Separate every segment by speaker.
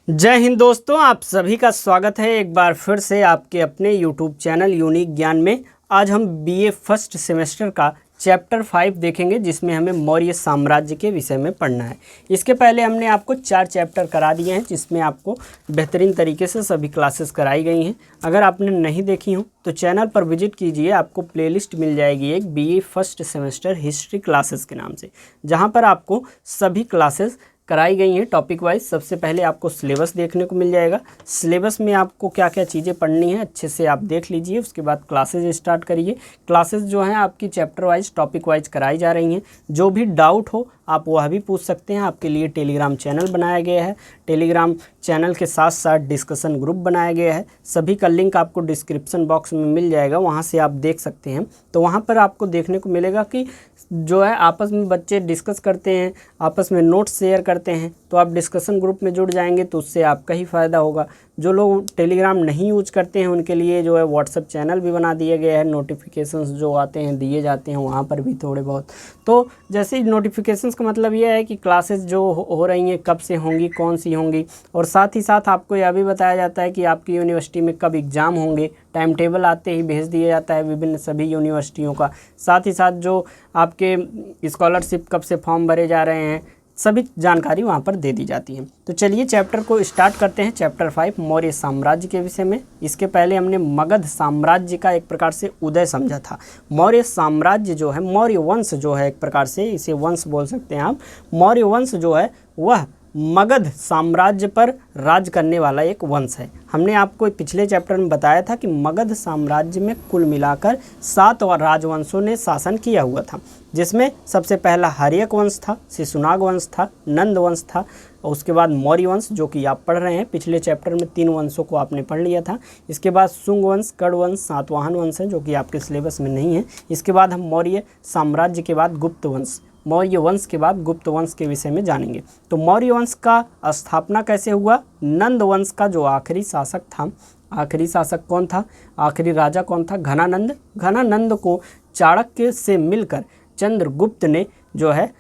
Speaker 1: जय हिंद दोस्तों, आप सभी का स्वागत है एक बार फिर से आपके अपने यूट्यूब चैनल यूनिक ज्ञान में। आज हम बीए फर्स्ट सेमेस्टर का चैप्टर 5 देखेंगे, जिसमें हमें मौर्य साम्राज्य के विषय में पढ़ना है। इसके पहले हमने आपको 4 चैप्टर करा दिए हैं, जिसमें आपको बेहतरीन तरीके से सभी क्लासेस कराई गई हैं। अगर आपने नहीं देखी हो तो चैनल पर विजिट कीजिए, आपको प्लेलिस्ट मिल जाएगी एक BA first semester history classes के नाम से, जहाँ पर आपको सभी क्लासेस कराई गई हैं टॉपिक वाइज। सबसे पहले आपको सिलेबस देखने को मिल जाएगा। सिलेबस में आपको क्या क्या चीज़ें पढ़नी है अच्छे से आप देख लीजिए, उसके बाद क्लासेज स्टार्ट करिए। क्लासेस जो हैं आपकी चैप्टर वाइज टॉपिक वाइज कराई जा रही हैं। जो भी डाउट हो आप वह भी पूछ सकते हैं। आपके लिए टेलीग्राम चैनल बनाया गया है, टेलीग्राम चैनल के साथ साथ डिस्कशन ग्रुप बनाया गया है। सभी का लिंक आपको डिस्क्रिप्शन बॉक्स में मिल जाएगा, वहाँ से आप देख सकते हैं। तो वहाँ पर आपको देखने को मिलेगा कि जो है आपस में बच्चे डिस्कस करते हैं, आपस में नोट्स शेयर करते हैं। तो आप डिस्कशन ग्रुप में जुड़ जाएंगे तो उससे आपका ही फ़ायदा होगा। जो लोग टेलीग्राम नहीं यूज करते हैं उनके लिए जो है व्हाट्सएप चैनल भी बना दिया गया है। नोटिफिकेशंस जो आते हैं दिए जाते हैं वहाँ पर भी थोड़े बहुत। तो जैसे नोटिफिकेशंस का मतलब ये है कि क्लासेस जो हो रही हैं कब से होंगी, कौन सी होंगी, और साथ ही साथ आपको यह भी बताया जाता है कि आपकी यूनिवर्सिटी में कब एग्ज़ाम होंगे। टाइम टेबल आते ही भेज दिया जाता है विभिन्न सभी यूनिवर्सिटियों का। साथ ही साथ जो आपके स्कॉलरशिप कब से फॉर्म भरे जा रहे हैं, सभी जानकारी वहाँ पर दे दी जाती है। तो चलिए चैप्टर को स्टार्ट करते हैं। चैप्टर 5 मौर्य साम्राज्य के विषय में। इसके पहले हमने मगध साम्राज्य का एक प्रकार से उदय समझा था। मौर्य साम्राज्य जो है, मौर्य वंश जो है, एक प्रकार से इसे वंश बोल सकते हैं आप। मौर्य वंश जो है वह मगध साम्राज्य पर राज करने वाला एक वंश है। हमने आपको पिछले चैप्टर में बताया था कि मगध साम्राज्य में कुल मिलाकर 7 राजवंशों ने शासन किया हुआ था, जिसमें सबसे पहला हर्यक वंश था, शिशुनाग वंश था, नंद वंश था, और उसके बाद मौर्य वंश जो कि आप पढ़ रहे हैं। पिछले चैप्टर में 3 वंशों को आपने पढ़ लिया था। इसके बाद शुंग वंश, कड़ वंश, सातवाहन वंश है जो कि आपके सिलेबस में नहीं है। इसके बाद हम मौर्य साम्राज्य के बाद गुप्त वंश, मौर्य वंश के बाद गुप्त वंश के विषय में जानेंगे। तो मौर्य वंश का स्थापना कैसे हुआ? नंद वंश का जो आखिरी शासक था, आखिरी शासक कौन था, आखिरी राजा कौन था? घनानंद। घनानंद को चाणक्य से मिलकर चंद्रगुप्त ने जो है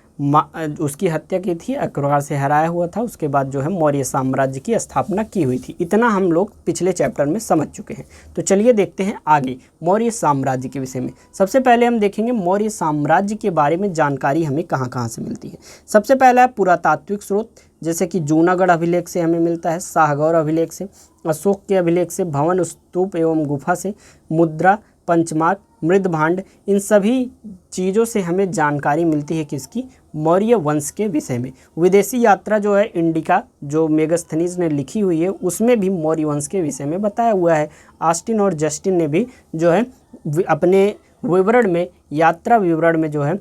Speaker 1: उसकी हत्या की थी, अकबर से हराया हुआ था। उसके बाद जो है मौर्य साम्राज्य की स्थापना की हुई थी। इतना हम लोग पिछले चैप्टर में समझ चुके हैं। तो चलिए देखते हैं आगे मौर्य साम्राज्य के विषय में। सबसे पहले हम देखेंगे मौर्य साम्राज्य के बारे में जानकारी हमें कहाँ कहाँ से मिलती है। सबसे पहला है पुरातात्विक स्रोत, जैसे कि जूनागढ़ अभिलेख से हमें मिलता है, शाहगौर अभिलेख से, अशोक के अभिलेख से, भवन स्तूप एवं गुफा से, मुद्रा, पंचमार्क, मृदभांड, इन सभी चीज़ों से हमें जानकारी मिलती है किसकी? मौर्य वंश के विषय में। विदेशी यात्रा जो है इंडिका, जो मेगास्थनीज ने लिखी हुई है, उसमें भी मौर्य वंश के विषय में बताया हुआ है। ऑस्टिन और जस्टिन ने भी जो है अपने विवरण में, यात्रा विवरण में जो है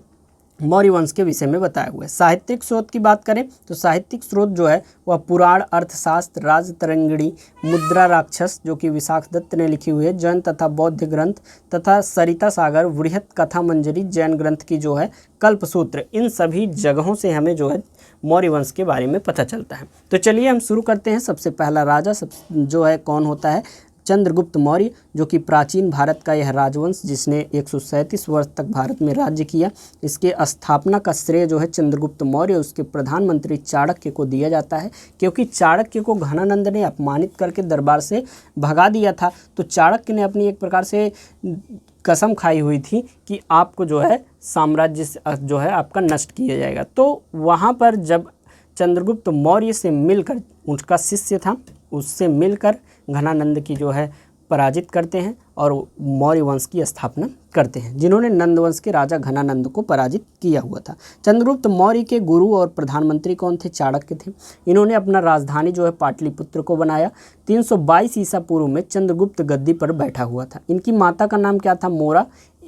Speaker 1: मौर्य वंश के विषय में बताया हुआ है। साहित्यिक स्रोत की बात करें तो साहित्यिक स्रोत जो है वह पुराण, अर्थशास्त्र, राजतरंगिणी, मुद्रा राक्षस जो कि विशाख दत्त ने लिखी हुई है, जैन तथा बौद्ध ग्रंथ तथा सरिता सागर, वृहत कथा मंजरी जैन ग्रंथ की जो है, कल्पसूत्र, इन सभी जगहों से हमें जो है मौर्य वंश के बारे में पता चलता है। तो चलिए हम शुरू करते हैं। सबसे पहला राजा जो है कौन होता है? चंद्रगुप्त मौर्य, जो कि प्राचीन भारत का यह राजवंश जिसने 137 वर्ष तक भारत में राज्य किया। इसके स्थापना का श्रेय जो है चंद्रगुप्त मौर्य उसके प्रधानमंत्री चाणक्य को दिया जाता है, क्योंकि चाणक्य को घनानंद ने अपमानित करके दरबार से भगा दिया था। तो चाणक्य ने अपनी एक प्रकार से कसम खाई हुई थी कि आपको जो है साम्राज्य जो है आपका नष्ट किया जाएगा। तो वहाँ पर जब चंद्रगुप्त मौर्य से मिलकर, उनका शिष्य था, उससे मिलकर घनानंद की जो है पराजित करते हैं और मौर्य वंश की स्थापना करते हैं, जिन्होंने नंद वंश के राजा घनानंद को पराजित किया हुआ था। चंद्रगुप्त मौर्य के गुरु और प्रधानमंत्री कौन थे? चाणक्य थे। इन्होंने अपना राजधानी जो है पाटलिपुत्र को बनाया। 322 ईसा पूर्व में चंद्रगुप्त गद्दी पर बैठा हुआ था। इनकी माता का नाम क्या था? मोरा,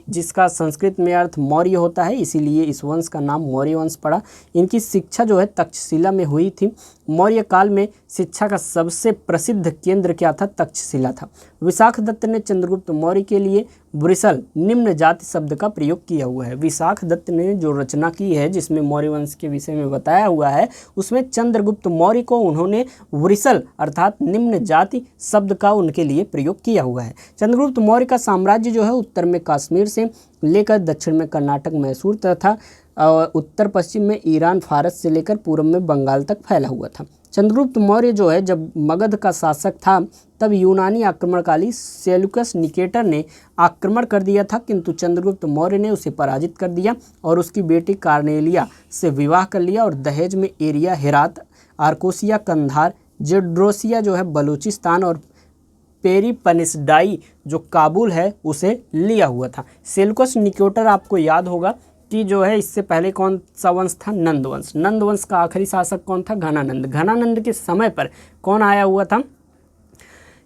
Speaker 1: जिसका संस्कृत में अर्थ मौर्य होता है, इसीलिए इस वंश का नाम मौर्य वंश पड़ा। इनकी शिक्षा जो है तक्षशिला में हुई थी। मौर्य काल में शिक्षा का सबसे प्रसिद्ध केंद्र क्या था? तक्षशिला था। विशाख दत्त ने चंद्रगुप्त मौर्य के लिए वृषल निम्न जाति शब्द का प्रयोग किया हुआ है। विशाख दत्त ने जो रचना की है जिसमें मौर्य वंश के विषय में बताया हुआ है, उसमें चंद्रगुप्त मौर्य को उन्होंने वृषल अर्थात निम्न जाति शब्द का उनके लिए प्रयोग किया हुआ है। चंद्रगुप्त मौर्य का साम्राज्य जो है उत्तर में कश्मीर से लेकर दक्षिण में कर्नाटक, मैसूर तथा उत्तर पश्चिम में ईरान, फारस से लेकर पूर्व में बंगाल तक फैला हुआ था। चंद्रगुप्त मौर्य जो है जब मगध का शासक था तब यूनानी आक्रमणकाली सेल्यूकस निकेटर ने आक्रमण कर दिया था, किंतु चंद्रगुप्त मौर्य ने उसे पराजित कर दिया और उसकी बेटी कार्नेलिया से विवाह कर लिया और दहेज में Aria, Herat, Arachosia, Kandahar, Gedrosia जो है बलूचिस्तान और पेरिपनिसडाई जो काबुल है उसे लिया हुआ था। सेल्यूकस निकेटर आपको याद होगा कि जो है इससे पहले कौन सा वंश था? नंद वंश। नंद वंश का आखिरी शासक कौन था? घनानंद। घनानंद के समय पर कौन आया हुआ था?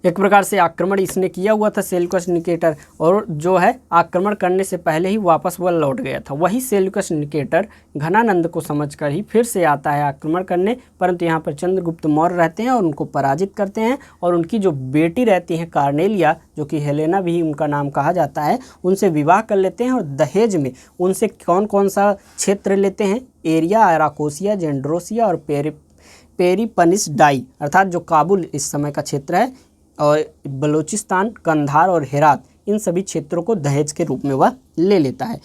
Speaker 1: एक प्रकार से आक्रमण इसने किया हुआ था सेल्यूकस निकेटर, और जो है आक्रमण करने से पहले ही वापस वह लौट गया था। वही सेल्यूकस निकेटर घनानंद को समझकर ही फिर से आता है आक्रमण करने, परंतु यहाँ पर चंद्रगुप्त मौर्य रहते हैं और उनको पराजित करते हैं और उनकी जो बेटी रहती हैं कार्नेलिया, जो कि हेलेना भी उनका नाम कहा जाता है, उनसे विवाह कर लेते हैं और दहेज में उनसे कौन कौन सा क्षेत्र लेते हैं? एरिया, आराकोसिया, जेंड्रोसिया और पेरिपनिसडाई अर्थात जो काबुल इस समय का क्षेत्र है और बलूचिस्तान, कंधार और हेरात, इन सभी क्षेत्रों को दहेज के रूप में वह ले लेता है।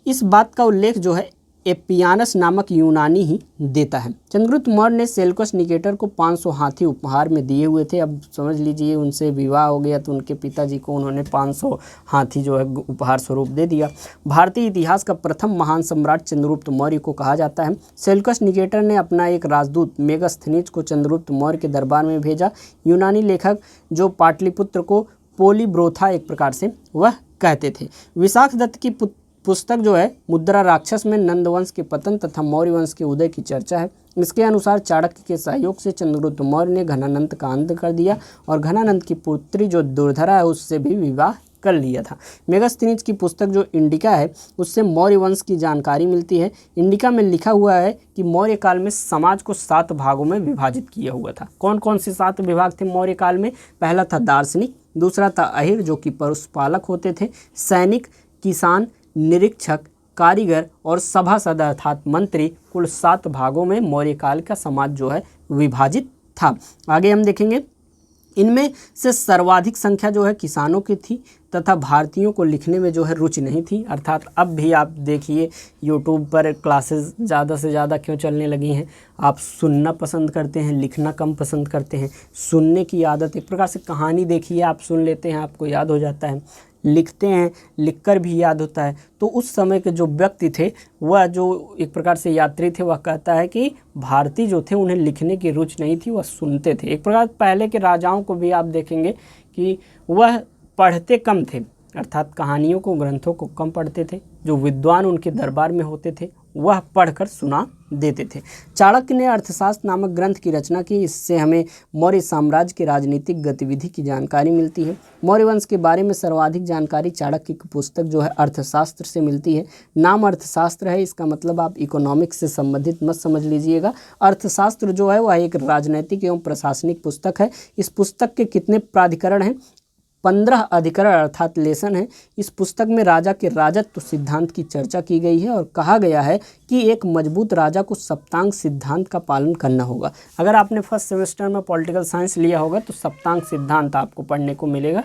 Speaker 1: इस बात का उल्लेख जो है एपियानस नामक यूनानी ही देता है। चंद्रगुप्त मौर्य ने सेल्यूकस निकेटर को 500 हाथी उपहार में दिए हुए थे। अब समझ लीजिए उनसे विवाह हो गया तो उनके पिताजी को उन्होंने 500 हाथी जो है उपहार स्वरूप दे दिया। भारतीय इतिहास का प्रथम महान सम्राट चंद्रगुप्त मौर्य को कहा जाता है। सेल्यूकस निकेटर ने अपना एक राजदूत मेगास्थनीज को चंद्रगुप्त मौर्य के दरबार में भेजा। यूनानी लेखक जो पाटलिपुत्र को पोलीब्रोथा एक प्रकार से वह कहते थे। विशाख दत्त की पुस्तक जो है मुद्रा राक्षस में नंद वंश के पतन तथा मौर्य वंश के उदय की चर्चा है। इसके अनुसार चाणक्य के सहयोग से चंद्रगुप्त मौर्य ने घनानंद का अंत कर दिया और घनानंद की पुत्री जो दुर्धरा है उससे भी विवाह कर लिया था। मेगास्थनीज की पुस्तक जो इंडिका है उससे मौर्य वंश की जानकारी मिलती है। इंडिका में लिखा हुआ है कि मौर्य काल में समाज को 7 भागों में विभाजित किया हुआ था। कौन कौन से 7 विभाग थे मौर्य काल में? पहला था दार्शनिक, दूसरा था अहिर जो कि पशुपालक होते थे, सैनिक, किसान, निरीक्षक, कारीगर और सभासद अर्थात मंत्री। कुल 7 भागों में मौर्य काल का समाज जो है विभाजित था। आगे हम देखेंगे इनमें से सर्वाधिक संख्या जो है किसानों की थी तथा भारतीयों को लिखने में जो है रुचि नहीं थी। अर्थात अब भी आप देखिए यूट्यूब पर क्लासेस ज़्यादा से ज़्यादा क्यों चलने लगी हैं? आप सुनना पसंद करते हैं, लिखना कम पसंद करते हैं। सुनने की आदत, एक प्रकार से कहानी देखिए आप सुन लेते हैं, आपको याद हो जाता है, लिखते हैं, लिखकर भी याद होता है। तो उस समय के जो व्यक्ति थे वह जो एक प्रकार से यात्री थे, वह कहता है कि भारतीय जो थे उन्हें लिखने की रुचि नहीं थी, वह सुनते थे। एक प्रकार पहले के राजाओं को भी आप देखेंगे कि वह पढ़ते कम थे, अर्थात कहानियों को, ग्रंथों को कम पढ़ते थे। जो विद्वान उनके दरबार में होते थे वह पढ़कर सुना देते थे। चाणक्य ने अर्थशास्त्र नामक ग्रंथ की रचना की। इससे हमें मौर्य साम्राज्य की राजनीतिक गतिविधि की जानकारी मिलती है। मौर्य वंश के बारे में सर्वाधिक जानकारी चाणक्य की पुस्तक जो है अर्थशास्त्र से मिलती है। नाम अर्थशास्त्र है, इसका मतलब आप इकोनॉमिक्स से संबंधित मत समझ लीजिएगा। अर्थशास्त्र जो है वह एक राजनैतिक एवं प्रशासनिक पुस्तक है। इस पुस्तक के कितने प्राधिकरण हैं? 15 अधिकरण अर्थात लेसन है। इस पुस्तक में राजा के राजत्व सिद्धांत की चर्चा की गई है और कहा गया है कि एक मजबूत राजा को सप्तांग सिद्धांत का पालन करना होगा। अगर आपने फर्स्ट सेमेस्टर में पॉलिटिकल साइंस लिया होगा तो सप्तांग सिद्धांत आपको पढ़ने को मिलेगा,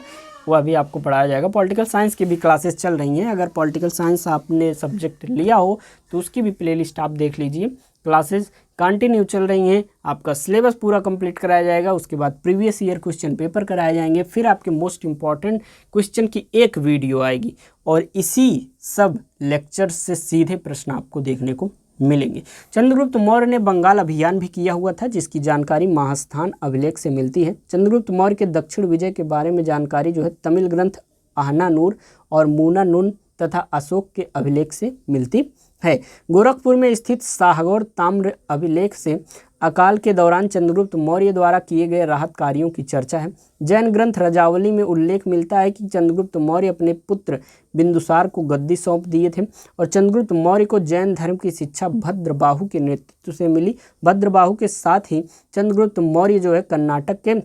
Speaker 1: वह भी आपको पढ़ाया जाएगा। पॉलिटिकल साइंस की भी क्लासेस चल रही हैं। अगर पॉलिटिकल साइंस आपने सब्जेक्ट लिया हो तो उसकी भी प्लेलिस्ट आप देख लीजिए। क्लासेस कंटिन्यू चल रही हैं। आपका सिलेबस पूरा कंप्लीट कराया जाएगा, उसके बाद प्रीवियस ईयर क्वेश्चन पेपर कराए जाएंगे, फिर आपके मोस्ट इंपॉर्टेंट क्वेश्चन की एक वीडियो आएगी और इसी सब लेक्चर से सीधे प्रश्न आपको देखने को मिलेंगे। चंद्रगुप्त मौर्य ने बंगाल अभियान भी किया हुआ था, जिसकी जानकारी महास्थान अभिलेख से मिलती है। चंद्रगुप्त मौर्य के दक्षिण विजय के बारे में जानकारी जो है तमिल ग्रंथ आहनानूर और मूनानून तथा अशोक के अभिलेख से मिलती है। गोरखपुर में स्थित शाहगौर ताम्र अभिलेख से अकाल के दौरान चंद्रगुप्त मौर्य द्वारा किए गए राहत कार्यों की चर्चा है। जैन ग्रंथ रजावली में उल्लेख मिलता है कि चंद्रगुप्त मौर्य अपने पुत्र बिंदुसार को गद्दी सौंप दिए थे और चंद्रगुप्त मौर्य को जैन धर्म की शिक्षा भद्रबाहु के नेतृत्व से मिली। भद्रबाहु के साथ ही चंद्रगुप्त मौर्य जो है कर्नाटक के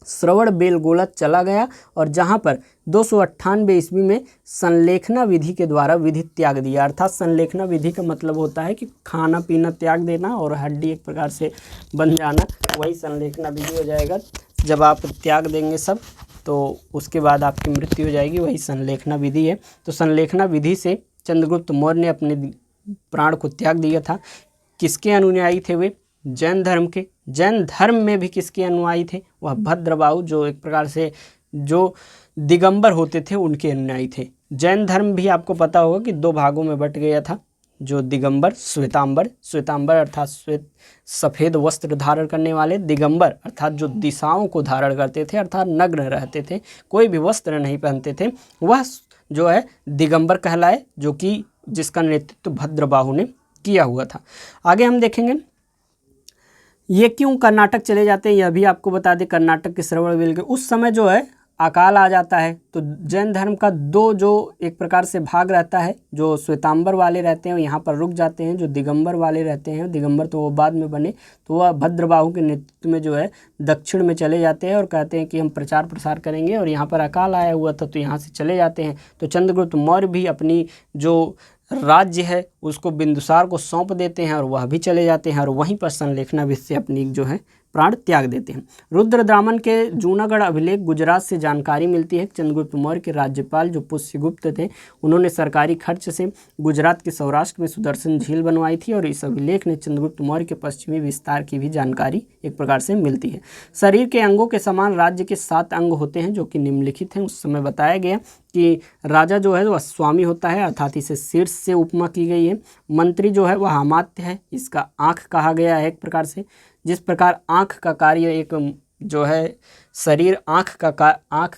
Speaker 1: श्रवण बेलगोला चला गया और जहां पर 298 ईस्वी में संलेखना विधि के द्वारा विधि त्याग दिया। अर्थात संलेखना विधि का मतलब होता है कि खाना पीना त्याग देना और हड्डी एक प्रकार से बन जाना, वही संलेखना विधि हो जाएगा। जब आप त्याग देंगे सब तो उसके बाद आपकी मृत्यु हो जाएगी, वही संलेखना विधि है। तो संलेखना विधि से चंद्रगुप्त मौर्य ने अपने प्राण को त्याग दिया था। किसके अनुयायी थे वे? जैन धर्म के। जैन धर्म में भी किसके अनुयायी थे? वह भद्रबाहु, जो एक प्रकार से जो दिगंबर होते थे उनके अनुयायी थे। जैन धर्म भी आपको पता होगा कि 2 भागों में बट गया था, जो दिगंबर, श्वेतांबर। श्वेतांबर अर्थात श्वेत सफ़ेद वस्त्र धारण करने वाले, दिगंबर अर्थात जो दिशाओं को धारण करते थे, अर्थात नग्न रहते थे, कोई भी वस्त्र नहीं पहनते थे, वह जो है दिगंबर कहलाए, जो कि जिसका नेतृत्व भद्रबाहु ने किया हुआ था। आगे हम देखेंगे ये क्यों कर्नाटक चले जाते हैं, यह भी आपको बता दें। कर्नाटक के श्रवणबेल के उस समय जो है अकाल आ जाता है, तो जैन धर्म का 2 जो एक प्रकार से भाग रहता है, जो श्वेतांबर वाले रहते हैं यहाँ पर रुक जाते हैं, जो दिगंबर वाले रहते हैं, दिगंबर तो वो बाद में बने, तो वह भद्रबाहु के नेतृत्व में जो है दक्षिण में चले जाते हैं और कहते हैं कि हम प्रचार प्रसार करेंगे, और यहाँ पर अकाल आया हुआ था तो यहाँ से चले जाते हैं। तो चंद्रगुप्त मौर्य भी अपनी जो राज्य है उसको बिंदुसार को सौंप देते हैं और वह भी चले जाते हैं, और वहीं पर संलेखना से अपनी जो है प्राण त्याग देते हैं। रुद्रदामन के जूनागढ़ अभिलेख गुजरात से जानकारी मिलती है। चंद्रगुप्त मौर्य के राज्यपाल जो पुष्यगुप्त थे, उन्होंने सरकारी खर्च से गुजरात के सौराष्ट्र में सुदर्शन झील बनवाई थी, और इस अभिलेख ने चंद्रगुप्त मौर्य के पश्चिमी विस्तार की भी जानकारी एक प्रकार से मिलती है। शरीर के अंगों के समान राज्य के 7 अंग होते हैं जो कि निम्नलिखित हैं। उस समय बताया गया कि राजा जो है वह स्वामी होता है, अर्थात इसे शीर्ष से उपमा की गई है। मंत्री जो है वह अमात्य है, इसका आँख कहा गया है एक प्रकार से। जिस प्रकार आँख का कार्य एक जो है शरीर, आँख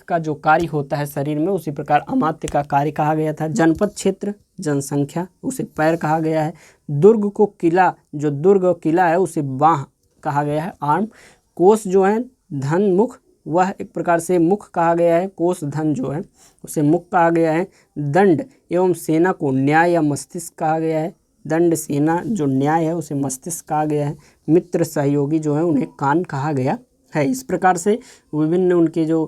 Speaker 1: का जो कार्य होता है शरीर में, उसी प्रकार अमात्य का कार्य कहा गया था। जनपद क्षेत्र, जनसंख्या, उसे पैर कहा गया है। दुर्ग को किला, जो दुर्ग किला है उसे बाह कहा गया है, आर्म। कोष जो है धन, मुख, वह एक प्रकार से मुख कहा गया है। कोष धन जो है उसे मुख कहा गया है। दंड एवं सेना को न्याय या मस्तिष्क कहा गया है। दंड, सेना जो न्याय है उसे मस्तिष्क कहा गया है। मित्र, सहयोगी जो है उन्हें कान कहा गया है। इस प्रकार से विभिन्न उनके जो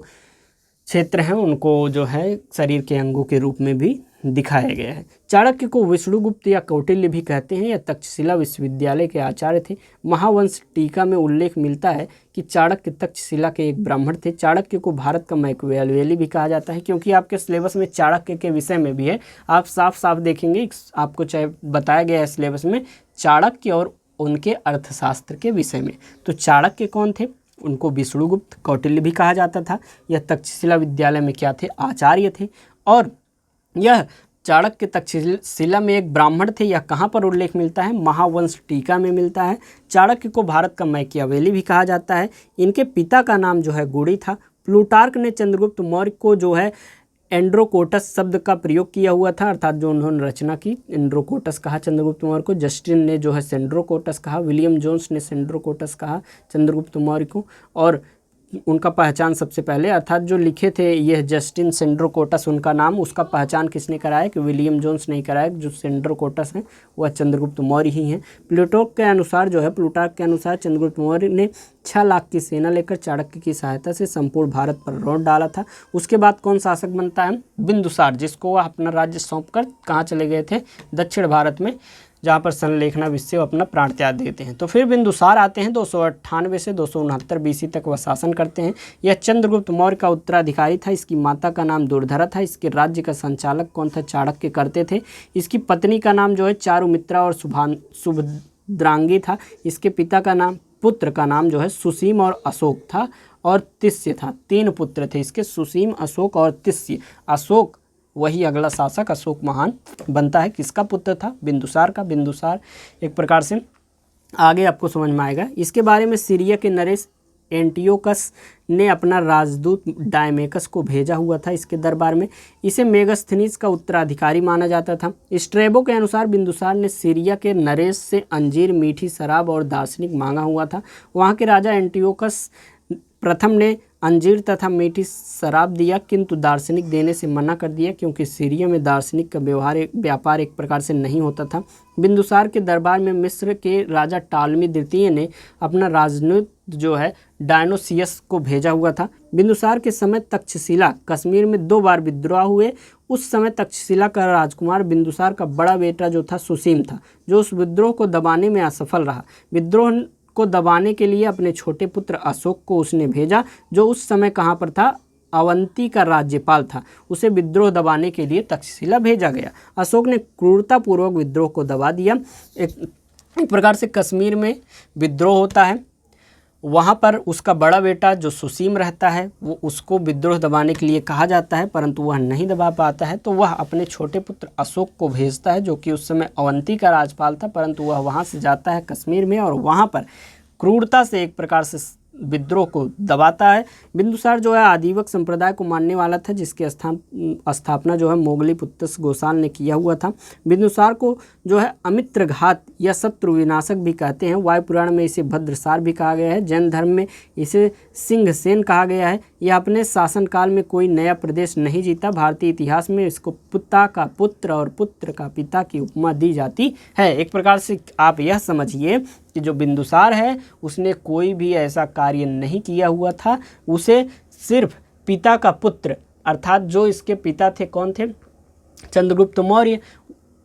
Speaker 1: क्षेत्र हैं उनको जो है शरीर के अंगों के रूप में भी दिखाया गया है। चाणक्य को विष्णुगुप्त या कौटिल्य भी कहते हैं। यह तक्षशिला विश्वविद्यालय के आचार्य थे। महावंश टीका में उल्लेख मिलता है कि चाणक्य तक्षशिला के एक ब्राह्मण थे। चाणक्य को भारत का मैकियावेली भी कहा जाता है, क्योंकि आपके सिलेबस में चाणक्य के विषय में भी है। आप साफ साफ देखेंगे, आपको चाहे बताया गया है सिलेबस में चाणक्य और उनके अर्थशास्त्र के विषय में। तो चाणक्य कौन थे? उनको विष्णुगुप्त, कौटिल्य भी कहा जाता था। यह तक्षशिला विद्यालय में क्या थे? आचार्य थे। और यह चाणक्य तक्षशिला में एक ब्राह्मण थे। यह कहाँ पर उल्लेख मिलता है? महावंश टीका में मिलता है। चाणक्य को भारत का मैकियावेली भी कहा जाता है। इनके पिता का नाम जो है गुड़ी था। प्लूटार्क ने चंद्रगुप्त मौर्य को जो है एंड्रोकोटस शब्द का प्रयोग किया हुआ था, अर्थात जो उन्होंने रचना की, एंड्रोकोटस कहा चंद्रगुप्त मौर्य को। जस्टिन ने जो है सेंड्रोकोटस कहा। विलियम जोन्स ने सेंड्रोकोटस कहा चंद्रगुप्त मौर्य को। और उनका पहचान सबसे पहले, अर्थात जो लिखे थे यह जस्टिन सेंड्रोकोटस उनका नाम, उसका पहचान किसने कराया? कि विलियम जोन्स नहीं कराया। जो सेंड्रोकोटस हैं वह चंद्रगुप्त मौर्य ही हैं। प्लूटार्क के अनुसार चंद्रगुप्त मौर्य ने 6 लाख की सेना लेकर चाणक्य की सहायता से संपूर्ण भारत पर लौट डाला था। उसके बाद कौन शासक बनता है? बिंदुसार, जिसको वह अपना राज्य सौंपकर कहाँ चले गए थे? दक्षिण भारत में, जहाँ पर संलेखना विषय अपना प्राण त्याग देते हैं। तो फिर बिंदुसार आते हैं। 298 से 269 बीसी तक वह शासन करते हैं। यह चंद्रगुप्त मौर्य का उत्तराधिकारी था। इसकी माता का नाम दुर्धरा था। इसके राज्य का संचालक कौन था? चाणक्य करते थे। इसकी पत्नी का नाम जो है चारुमित्रा और सुभद्रांगी था। इसके पिता का नाम, पुत्र का नाम जो है सुसीम और अशोक था, और तिस्य था। 3 पुत्र थे इसके, सुसीम, अशोक और तिस्य। अशोक वही अगला शासक अशोक महान बनता है। किसका पुत्र था? बिंदुसार का। बिंदुसार एक प्रकार से आगे आपको समझ में आएगा। इसके बारे में सीरिया के नरेश एंटियोकस ने अपना राजदूत डायमेकस को भेजा हुआ था इसके दरबार में। इसे मेगास्थनीज का उत्तराधिकारी माना जाता था। स्ट्रेबो के अनुसार बिंदुसार ने सीरिया के नरेश से अंजीर, मीठी शराब और दार्शनिक मांगा हुआ था। वहाँ के राजा एंटियोकस प्रथम ने अंजीर तथा मीठी शराब दिया, किंतु दार्शनिक देने से मना कर दिया, क्योंकि सीरिया में दार्शनिक का व्यापार एक प्रकार से नहीं होता था। बिंदुसार के दरबार में मिस्र के राजा टालमी द्वितीय ने अपना राजदूत जो है डायनोसियस को भेजा हुआ था। बिंदुसार के समय तक्षशिला, कश्मीर में 2 बार विद्रोह हुए। उस समय तक्षशिला का राजकुमार बिंदुसार का बड़ा बेटा जो था सुसीम था, जो उस विद्रोह को दबाने में असफल रहा। विद्रोह को दबाने के लिए अपने छोटे पुत्र अशोक को उसने भेजा, जो उस समय कहाँ पर था? अवंती का राज्यपाल था, उसे विद्रोह दबाने के लिए तक्षशिला भेजा गया। अशोक ने क्रूरतापूर्वक विद्रोह को दबा दिया। एक प्रकार से कश्मीर में विद्रोह होता है, वहाँ पर उसका बड़ा बेटा जो सुसीम रहता है वो उसको विद्रोह दबाने के लिए कहा जाता है, परंतु वह नहीं दबा पाता है, तो वह अपने छोटे पुत्र अशोक को भेजता है, जो कि उस समय अवंती का राज्यपाल था, परंतु वह वहाँ से जाता है कश्मीर में और वहाँ पर क्रूरता से एक प्रकार से विद्रोह को दबाता है। बिंदुसार जो है आदिवक संप्रदाय को मानने वाला था, जिसकी स्थापना जो है मोगली-पुत्रु गोसाल ने किया हुआ था। बिंदुसार को जो है अमित्र घात या शत्रु विनाशक भी कहते हैं। वायु पुराण में इसे भद्रसार भी कहा गया है। जैन धर्म में इसे सिंहसेन कहा गया है। यह अपने शासनकाल में कोई नया प्रदेश नहीं जीता। भारतीय इतिहास में इसको पिता का पुत्र और पुत्र का पिता की उपमा दी जाती है। एक प्रकार से आप यह समझिए कि जो बिंदुसार है उसने कोई भी ऐसा कार्य नहीं किया हुआ था, उसे सिर्फ पिता का पुत्र अर्थात जो इसके पिता थे, कौन थे, चंद्रगुप्त मौर्य,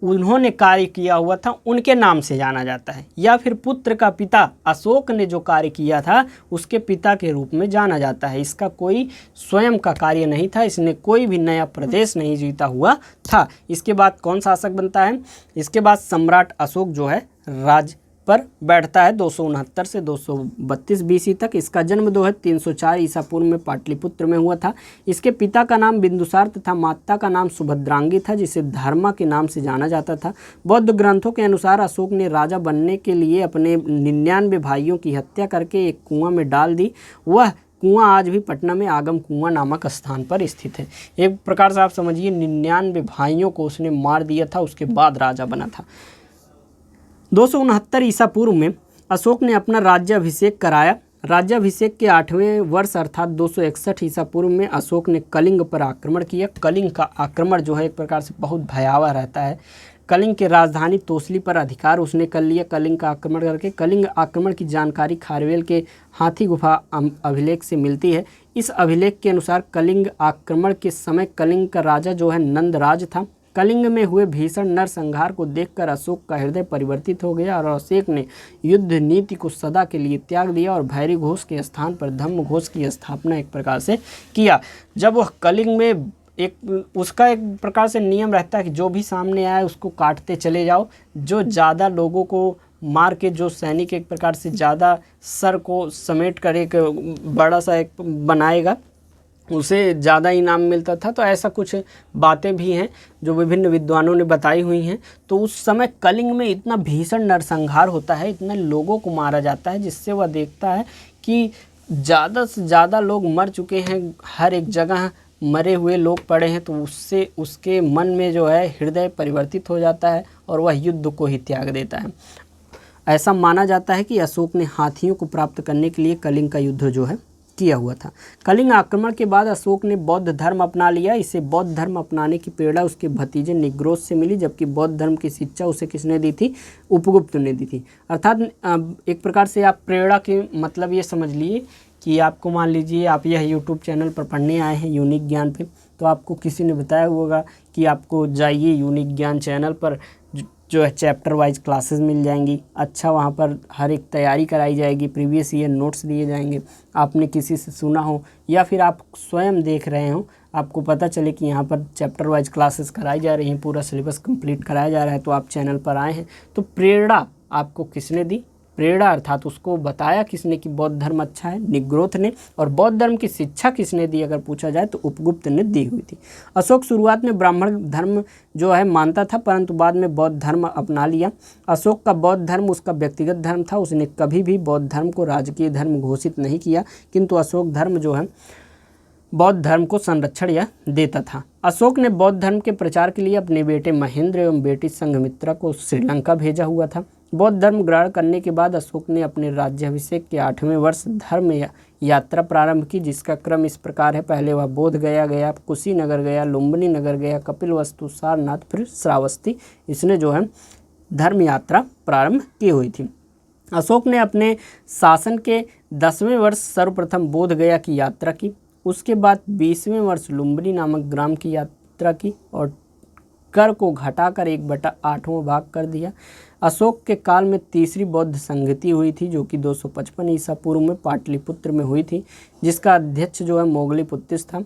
Speaker 1: उन्होंने कार्य किया हुआ था, उनके नाम से जाना जाता है, या फिर पुत्र का पिता अशोक ने जो कार्य किया था उसके पिता के रूप में जाना जाता है। इसका कोई स्वयं का कार्य नहीं था, इसने कोई भी नया प्रदेश नहीं जीता हुआ था। इसके बाद कौन शासक बनता है? इसके बाद सम्राट अशोक जो है राज पर बैठता है 269 से 232 बीसी तक। इसका जन्म जो है 304 ईसा पूर्व में पाटलिपुत्र में हुआ था। इसके पिता का नाम बिंदुसार तथा माता का नाम सुभद्रांगी था, जिसे धर्मा के नाम से जाना जाता था। बौद्ध ग्रंथों के अनुसार अशोक ने राजा बनने के लिए अपने 99 भाइयों की हत्या करके एक कुआं में डाल दी। वह कुआं आज भी पटना में आगम कुआं नामक स्थान पर स्थित है। एक प्रकार से आप समझिए 99 भाइयों को उसने मार दिया था, उसके बाद राजा बना था। 269 ईसा पूर्व में अशोक ने अपना राज्याभिषेक कराया। राज्याभिषेक के 8वें वर्ष अर्थात 261 ईसा पूर्व में अशोक ने कलिंग पर आक्रमण किया। कलिंग का आक्रमण जो है एक प्रकार से बहुत भयावह रहता है। कलिंग के राजधानी तोसली पर अधिकार उसने कर लिया कलिंग का आक्रमण करके। कलिंग आक्रमण की जानकारी खारवेल के हाथी गुफा अभिलेख से मिलती है। इस अभिलेख के अनुसार कलिंग आक्रमण के समय कलिंग का राजा जो है नंदराज था। कलिंग में हुए भीषण नरसंहार को देखकर अशोक का हृदय परिवर्तित हो गया और अशोक ने युद्ध नीति को सदा के लिए त्याग दिया और भैरी घोष के स्थान पर धम्म घोष की स्थापना एक प्रकार से किया। जब वह कलिंग में उसका एक प्रकार से नियम रहता है कि जो भी सामने आए उसको काटते चले जाओ। जो ज़्यादा लोगों को मार के, जो सैनिक एक प्रकार से ज़्यादा सर को समेट कर एक बड़ा सा एक बनाएगा, उसे ज़्यादा इनाम मिलता था। तो ऐसा कुछ बातें भी हैं जो विभिन्न विद्वानों ने बताई हुई हैं। तो उस समय कलिंग में इतना भीषण नरसंहार होता है, इतने लोगों को मारा जाता है, जिससे वह देखता है कि ज़्यादा से ज़्यादा लोग मर चुके हैं, हर एक जगह मरे हुए लोग पड़े हैं। तो उससे उसके मन में जो है हृदय परिवर्तित हो जाता है और वह युद्ध को ही त्याग देता है। ऐसा माना जाता है कि अशोक ने हाथियों को प्राप्त करने के लिए कलिंग का युद्ध जो है किया हुआ था। कलिंग आक्रमण के बाद अशोक ने बौद्ध धर्म अपना लिया। इसे बौद्ध धर्म अपनाने की प्रेरणा उसके भतीजे निग्रोध से मिली, जबकि बौद्ध धर्म की शिक्षा उसे किसने दी थी? उपगुप्त ने दी थी। अर्थात एक प्रकार से आप प्रेरणा के मतलब ये समझ लिए कि आपको मान लीजिए आप यह यूट्यूब चैनल पर पढ़ने आए हैं यूनिक ज्ञान पे, तो आपको किसी ने बताया होगा कि आपको जाइए यूनिक ज्ञान चैनल पर, जो है चैप्टर वाइज क्लासेस मिल जाएंगी। अच्छा, वहाँ पर हर एक तैयारी कराई जाएगी, प्रीवियस ईयर नोट्स दिए जाएंगे। आपने किसी से सुना हो या फिर आप स्वयं देख रहे हो, आपको पता चले कि यहाँ पर चैप्टर वाइज क्लासेस कराई जा रही हैं, पूरा सिलेबस कंप्लीट कराया जा रहा है, तो आप चैनल पर आए हैं। तो प्रेरणा आपको किसने दी? प्रेरणा अर्थात उसको बताया किसने कि बौद्ध धर्म अच्छा है? निग्रोध ने। और बौद्ध धर्म की शिक्षा किसने दी अगर पूछा जाए तो उपगुप्त ने दी हुई थी। अशोक शुरुआत में ब्राह्मण धर्म जो है मानता था, परंतु बाद में बौद्ध धर्म अपना लिया। अशोक का बौद्ध धर्म उसका व्यक्तिगत धर्म था। उसने कभी भी बौद्ध धर्म को राजकीय धर्म घोषित नहीं किया, किंतु अशोक धर्म जो है बौद्ध धर्म को संरक्षण यह देता था। अशोक ने बौद्ध धर्म के प्रचार के लिए अपने बेटे महेंद्र एवं बेटी संघमित्रा को श्रीलंका भेजा हुआ था। बौद्ध धर्म ग्रहण करने के बाद अशोक ने अपने राज्याभिषेक के 8वें वर्ष धर्म यात्रा प्रारंभ की, जिसका क्रम इस प्रकार है। पहले वह बोध गया, कुशीनगर गया, लुम्बिनी नगर गया, कपिलवस्तु, सारनाथ, फिर श्रावस्ती। इसने जो है धर्म यात्रा प्रारंभ की हुई थी। अशोक ने अपने शासन के 10वें वर्ष सर्वप्रथम बोध गया की यात्रा की। उसके बाद 20वें वर्ष लुम्बिनी नामक ग्राम की यात्रा की और कर को घटाकर 1/8वां भाग कर दिया। अशोक के काल में तीसरी बौद्ध संगति हुई थी जो कि 255 ईसा पूर्व में पाटलिपुत्र में हुई थी, जिसका अध्यक्ष जो है मोगलीपुत्तिस था।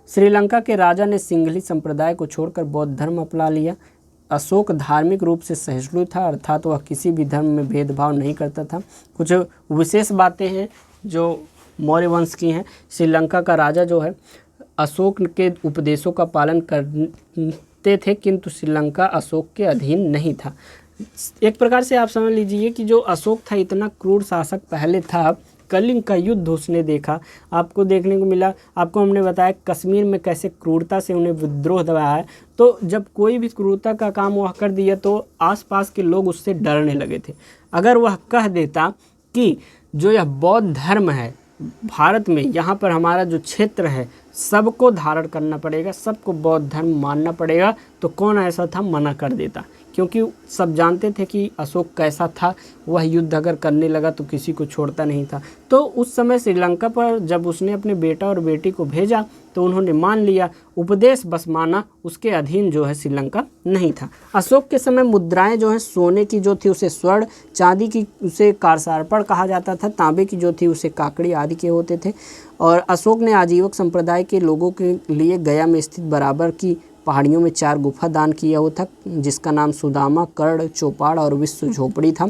Speaker 1: श्रीलंका के राजा ने सिंघली संप्रदाय को छोड़कर बौद्ध धर्म अपना लिया। अशोक धार्मिक रूप से सहिष्णु था, अर्थात वह किसी भी धर्म में भेदभाव नहीं करता था। कुछ विशेष बातें हैं जो मौर्य वंश की हैं। श्रीलंका का राजा जो है अशोक के उपदेशों का पालन करते थे, किंतु श्रीलंका अशोक के अधीन नहीं था। एक प्रकार से आप समझ लीजिए कि जो अशोक था इतना क्रूर शासक पहले था। कलिंग का युद्ध उसने देखा, आपको देखने को मिला। आपको हमने बताया कश्मीर में कैसे क्रूरता से उन्हें विद्रोह दबाया है। तो जब कोई भी क्रूरता का काम वह कर दिया तो आसपास के लोग उससे डरने लगे थे। अगर वह कह देता कि जो यह बौद्ध धर्म है भारत में, यहाँ पर हमारा जो क्षेत्र है सबको धारण करना पड़ेगा, सबको बौद्ध धर्म मानना पड़ेगा, तो कौन ऐसा था मना कर देता, क्योंकि सब जानते थे कि अशोक कैसा था। वह युद्ध अगर करने लगा तो किसी को छोड़ता नहीं था। तो उस समय श्रीलंका पर जब उसने अपने बेटा और बेटी को भेजा तो उन्होंने मान लिया, उपदेश बस माना, उसके अधीन जो है श्रीलंका नहीं था। अशोक के समय मुद्राएं जो हैं सोने की जो थी उसे स्वर्ण, चांदी की उसे कारसारपण कहा जाता था, तांबे की जो थी उसे काकड़ी आदि के होते थे। और अशोक ने आजीवक संप्रदाय के लोगों के लिए गया में स्थित बराबर की पहाड़ियों में 4 गुफा दान किया हुआ था, जिसका नाम सुदामा, कर्ण, चौपाड़ और विश्व झोपड़ी था।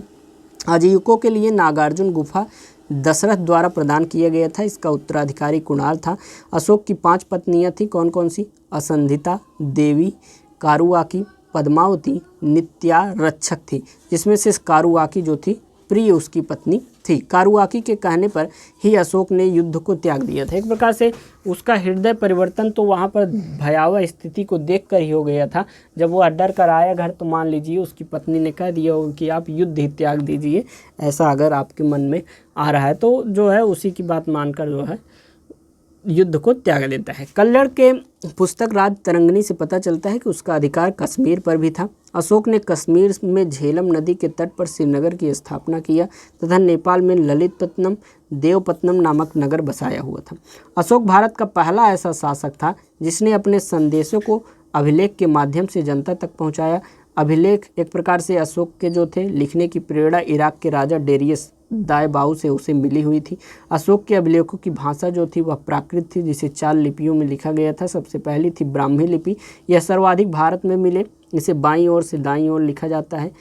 Speaker 1: आजीविकों के लिए नागार्जुन गुफा दशरथ द्वारा प्रदान किया गया था, इसका उत्तराधिकारी कुणाल था। अशोक की 5 पत्नियां थीं, कौन कौन सी? असंधिता, देवी, कारुआकी, पद्मावती, नित्या रक्षक थी, जिसमें से कारुआकी जो थी प्रिय उसकी पत्नी थी। कारुआकी के कहने पर ही अशोक ने युद्ध को त्याग दिया था। एक प्रकार से उसका हृदय परिवर्तन तो वहाँ पर भयावह स्थिति को देखकर ही हो गया था। जब वो डर कर आया घर तो मान लीजिए उसकी पत्नी ने कह दिया होगा कि आप युद्ध ही त्याग दीजिए, ऐसा अगर आपके मन में आ रहा है, तो जो है उसी की बात मानकर जो है युद्ध को त्याग देता है। कल्लड़ के पुस्तक राज तरंगिणी से पता चलता है कि उसका अधिकार कश्मीर पर भी था। अशोक ने कश्मीर में झेलम नदी के तट पर श्रीनगर की स्थापना किया तथा नेपाल में ललितपत्तनम, देवपत्तनम नामक नगर बसाया हुआ था। अशोक भारत का पहला ऐसा शासक था जिसने अपने संदेशों को अभिलेख के माध्यम से जनता तक पहुंचाया। अभिलेख एक प्रकार से अशोक के जो थे लिखने की प्रेरणा इराक के राजा डेरियस दाएबाऊ से उसे मिली हुई थी। अशोक के अभिलेखों की भाषा जो थी वह प्राकृत थी, जिसे 4 लिपियों में लिखा गया था। सबसे पहली थी ब्राह्मी लिपि, यह सर्वाधिक भारत में मिले, इसे बाईं ओर से दाईं ओर लिखा जाता है।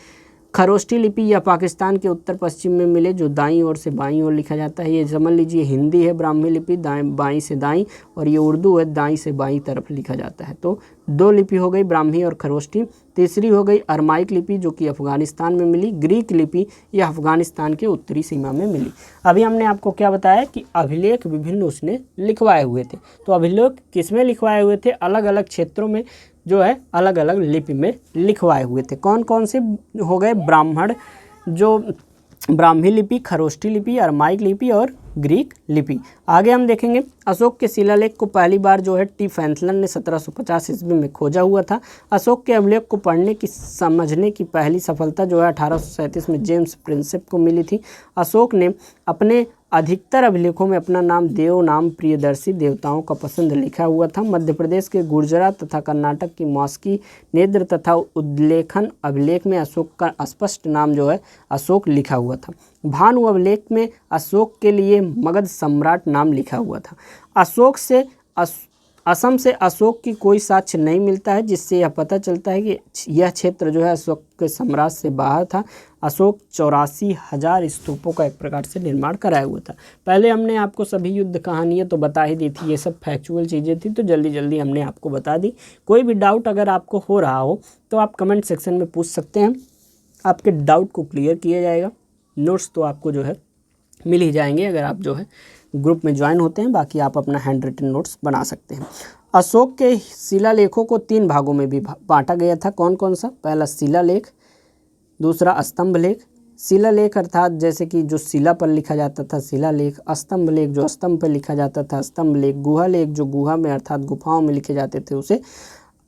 Speaker 1: खरोष्ठी लिपि यह पाकिस्तान के उत्तर पश्चिम में मिले, जो दाईं ओर से बाईं ओर लिखा जाता है। ये समझ लीजिए हिंदी है ब्राह्मी लिपि, बाईं से दाईं, और ये उर्दू है दाईं से बाईं तरफ लिखा जाता है। तो 2 लिपि हो गई ब्राह्मी और खरोष्ठी। तीसरी हो गई अरमाइक लिपि जो कि अफगानिस्तान में मिली। ग्रीक लिपि यह अफगानिस्तान के उत्तरी सीमा में मिली। अभी हमने आपको क्या बताया कि अभिलेख विभिन्न उसने लिखवाए हुए थे। तो अभिलेख किसमें लिखवाए हुए थे? अलग अलग क्षेत्रों में जो है अलग अलग लिपि में लिखवाए हुए थे। कौन कौन से हो गए? ब्राह्मण जो ब्राह्मी लिपि, खरोष्ठी लिपि, अरमाइक लिपि और ग्रीक लिपि। आगे हम देखेंगे अशोक के शिलालेख को पहली बार जो है टी फैंथलन ने 1750 ईस्वी में खोजा हुआ था। अशोक के अभिलेख को पढ़ने की समझने की पहली सफलता जो है 1837 में जेम्स प्रिंसेप को मिली थी। अशोक ने अपने अधिकतर अभिलेखों में अपना नाम देव नाम प्रियदर्शी देवताओं का पसंद लिखा हुआ था। मध्य प्रदेश के गुर्जरा तथा कर्नाटक की मौस्की नेद्र तथा उद्लेखन अभिलेख में अशोक का स्पष्ट नाम जो है अशोक लिखा हुआ था। भानु अभिलेख में अशोक के लिए मगध सम्राट नाम लिखा हुआ था। असम से अशोक की कोई साक्ष्य नहीं मिलता है, जिससे यह पता चलता है कि यह क्षेत्र जो है अशोक के साम्राज्य से बाहर था। अशोक 84,000 स्तूपों का एक प्रकार से निर्माण कराया हुआ था। पहले हमने आपको सभी युद्ध कहानियाँ तो बता ही दी थी, ये सब फैक्चुअल चीज़ें थी, तो जल्दी जल्दी हमने आपको बता दी। कोई भी डाउट अगर आपको हो रहा हो तो आप कमेंट सेक्शन में पूछ सकते हैं, आपके डाउट को क्लियर किया जाएगा। नोट्स तो आपको जो है मिल ही जाएंगे अगर आप जो है ग्रुप में ज्वाइन होते हैं। बाकी आप अपना हैंड रिटन नोट्स बना सकते हैं। अशोक के शिलालेखों को 3 भागों में भी बांटा गया था। कौन कौन सा? पहला शिलालेख, दूसरा स्तंभ लेख। शिलालेख अर्थात जैसे कि जो शिला पर लिखा जाता था शिलालेख, स्तंभ लेख जो स्तंभ पर लिखा जाता था स्तंभ लेख, गुहा लेख जो गुहा में अर्थात गुफाओं में लिखे जाते थे उसे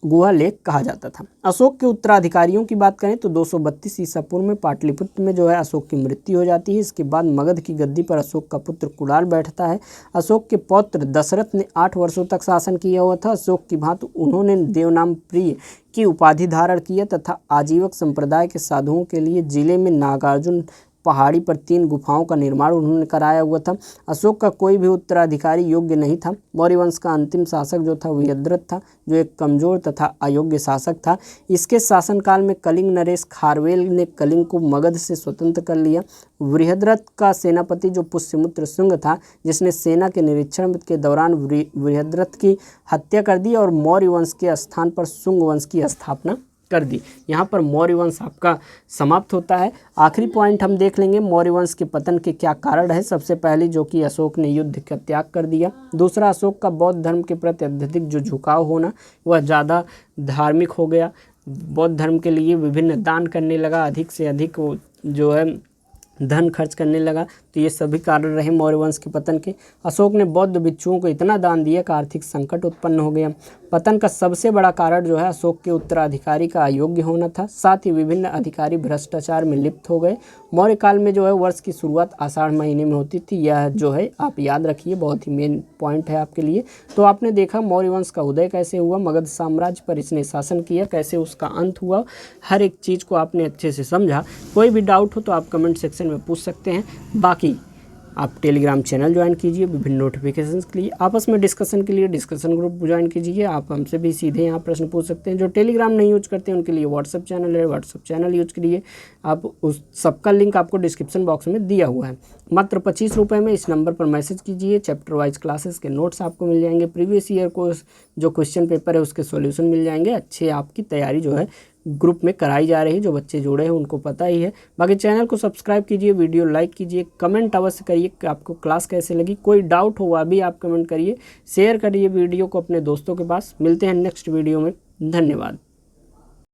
Speaker 1: गुहा लेक कहा जाता था। अशोक के उत्तराधिकारियों की बात करें तो 232 ईसा पूर्व में पाटलिपुत्र में जो है अशोक की मृत्यु हो जाती है। इसके बाद मगध की गद्दी पर अशोक का पुत्र कुणाल बैठता है। अशोक के पौत्र दशरथ ने 8 वर्षों तक शासन किया हुआ था। अशोक की भांति उन्होंने देवनाम प्रिय की उपाधि धारण किया तथा आजीवक संप्रदाय के साधुओं के लिए जिले में नागार्जुन पहाड़ी पर 3 गुफाओं का निर्माण उन्होंने कराया हुआ था। अशोक का कोई भी उत्तराधिकारी योग्य नहीं था। मौर्य वंश का अंतिम शासक जो था वृहद्रथ था, जो एक कमजोर तथा अयोग्य शासक था। इसके शासनकाल में कलिंग नरेश खारवेल ने कलिंग को मगध से स्वतंत्र कर लिया। वृहद्रथ का सेनापति जो पुष्यमित्र शुंग था, जिसने सेना के निरीक्षण के दौरान वृहद्रथ की हत्या कर दी और मौर्य वंश के स्थान पर शुंग वंश की स्थापना कर दी। यहाँ पर मौर्य वंश आपका समाप्त होता है। आखिरी पॉइंट हम देख लेंगे मौर्य वंश के पतन के क्या कारण है। सबसे पहले जो कि अशोक ने युद्ध का त्याग कर दिया। दूसरा, अशोक का बौद्ध धर्म के प्रति अत्यधिक जो झुकाव होना, वह ज़्यादा धार्मिक हो गया। बौद्ध धर्म के लिए विभिन्न दान करने लगा, अधिक से अधिक वो जो है धन खर्च करने लगा। तो ये सभी कारण रहे मौर्य वंश के पतन के। अशोक ने बौद्ध भिक्षुओं को इतना दान दिया कि आर्थिक संकट उत्पन्न हो गया। पतन का सबसे बड़ा कारण जो है अशोक के उत्तराधिकारी का अयोग्य होना था। साथ ही विभिन्न अधिकारी भ्रष्टाचार में लिप्त हो गए। मौर्य काल में जो है वर्ष की शुरुआत आषाढ़ महीने में होती थी। यह जो है आप याद रखिए, बहुत ही मेन पॉइंट है आपके लिए। तो आपने देखा मौर्य वंश का उदय कैसे हुआ, मगध साम्राज्य पर इसने शासन किया, कैसे उसका अंत हुआ, हर एक चीज़ को आपने अच्छे से समझा। कोई भी डाउट हो तो आप कमेंट सेक्शन में पूछ सकते हैं। बाकी आप टेलीग्राम चैनल ज्वाइन कीजिए विभिन्न नोटिफिकेशंस के लिए। आपस में डिस्कशन के लिए डिस्कशन ग्रुप ज्वाइन कीजिए। आप हमसे भी सीधे यहाँ प्रश्न पूछ सकते हैं। जो टेलीग्राम नहीं यूज करते हैं उनके लिए व्हाट्सअप चैनल है, व्हाट्सअप चैनल यूज करिए। आप उस सबका लिंक आपको डिस्क्रिप्शन बॉक्स में दिया हुआ है। मात्र 25 रुपये में इस नंबर पर मैसेज कीजिए। चैप्टर वाइज क्लासेस के नोट्स आपको मिल जाएंगे। प्रीवियस ईयर को जो क्वेश्चन पेपर है उसके सॉल्यूशन मिल जाएंगे। अच्छे आपकी तैयारी जो है ग्रुप में कराई जा रही है। जो बच्चे जुड़े हैं उनको पता ही है। बाकी चैनल को सब्सक्राइब कीजिए, वीडियो लाइक कीजिए, कमेंट अवश्य करिए कि आपको क्लास कैसे लगी। कोई डाउट हो अभी आप कमेंट करिए, शेयर करिए वीडियो को अपने दोस्तों के पास। मिलते हैं नेक्स्ट वीडियो में। धन्यवाद।